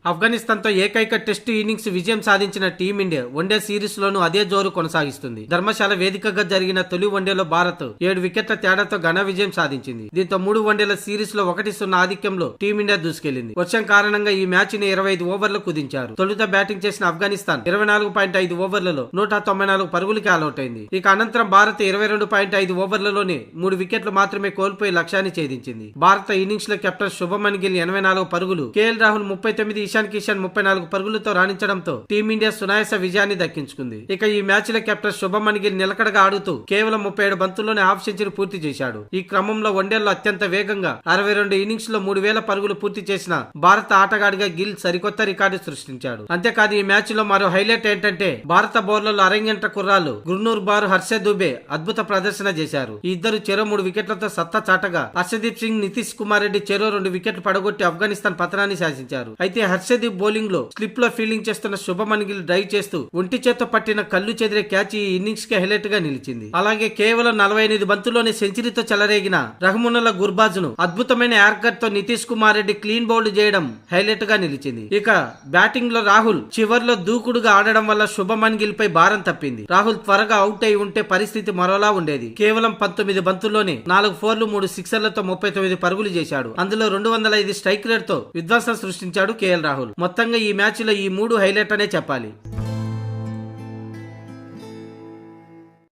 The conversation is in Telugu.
ఆఫ్ఘనిస్తాన్ తో ఏకైక టెస్ట్ ఇన్నింగ్స్ విజయం సాధించిన టీమిండియా వన్డే సిరీస్ లోనూ అదే జోరు కొనసాగిస్తుంది. ధర్మశాల వేదికగా జరిగిన తొలి వన్డేలో భారత్ 7 వికెట్ల తేడాతో ఘన విజయం సాధించింది. దీంతో 3 వన్డేల సిరీస్ లో 1-0 ఆధిక్యంలో టీమిండియా దూసుకెళ్లింది. వర్షం కారణంగా ఈ మ్యాచ్ ని 25 ఓవర్లు కుదించారు. తొలుత బ్యాటింగ్ చేసిన ఆఫ్ఘనిస్తాన్ 24.5 ఓవర్లలో 194 పరుగులకి ఆలౌట్ అయింది. ఇక అనంతరం భారత్ 22.5 ఓవర్లలోనే 3 వికెట్లు మాత్రమే కోల్పోయి లక్ష్యాన్ని ఛేదించింది. భారత ఇన్నింగ్స్ లో కెప్టెన్ శుభమన్ గిల్ 84 పరుగులు, కేఎల్ రాహుల్ 39, ఇషాన్ కిషన్ 34 పరుగులతో రాణించడంతో టీమిండియా సునాయాస విజయాన్ని దక్కించుకుంది. ఇక ఈ మ్యాచ్ లో కెప్టెన్ శుభమన్ గిల్ నిలకడగా ఆడుతూ కేవలం 37 బంతుల్లోనే హాఫ్ సెంచరీ పూర్తి చేశాడు. ఈ క్రమంలో వన్డేల్లో అత్యంత వేగంగా 62 ఇన్నింగ్స్ లో 3000 పరుగులు పూర్తి చేసిన భారత ఆటగాడిగా గిల్ సరికొత్త రికార్డు సృష్టించాడు. అంతేకాదు ఈ మ్యాచ్ లో మరో హైలైట్ ఏంటంటే భారత బౌలర్లు అరంగేట్ర కుర్రాళ్ళు గుర్నూర్ బార్, హర్షద్ దుబే అద్భుత ప్రదర్శన చేశారు. ఈ ఇద్దరు చెరో 3 వికెట్లతో సత్తా చాటగా హర్షదీప్ సింగ్, నితీష్ కుమార్ రెడ్డి చెరో 2 వికెట్లు పడగొట్టి ఆఫ్ఘనిస్తాన్ పతనాన్ని శాసించారు. అయితే హర్షదీప్ బౌలింగ్ లో స్లిప్ లో ఫీల్డింగ్ చేస్తున్న శుభమన్ గిల్ డ్రైవ్ చేస్తూ ఒంటి చేత్తో పట్టిన కళ్ళు చెదిరే క్యాచ్ ఈ ఇన్నింగ్స్ కి హైలైట్ గా నిలిచింది. అలాగే కేవలం 48 బంతుల్లోనే సెంచరీతో చెలరేగిన రహమునుల్లా గుర్బాజ్ ను అద్భుతమైన యార్కర్ తో నితీష్ కుమార్ రెడ్డి క్లీన్ బౌల్డ్ చేయడం హైలైట్ గా నిలిచింది. ఇక బ్యాటింగ్ లో రాహుల్ చివర్లో దూకుడుగా ఆడడం వల్ల శుభమన్ గిల్ పై భారం తప్పింది. రాహుల్ త్వరగా అవుట్ అయి ఉంటే పరిస్థితి మరోలా ఉండేది. కేవలం 19 బంతుల్లోనే 4 ఫోర్లు 3 సిక్సర్లతో 39 పరుగులు చేశాడు. అందులో 205 స్ట్రైక్ రేట్ తో విధ్వంసం సృష్టించాడు కేఎల్ రాహుల్. మొత్తంగా ఈ మ్యాచ్ లో ఈ 3 హైలైట్ అనే చెప్పాలి.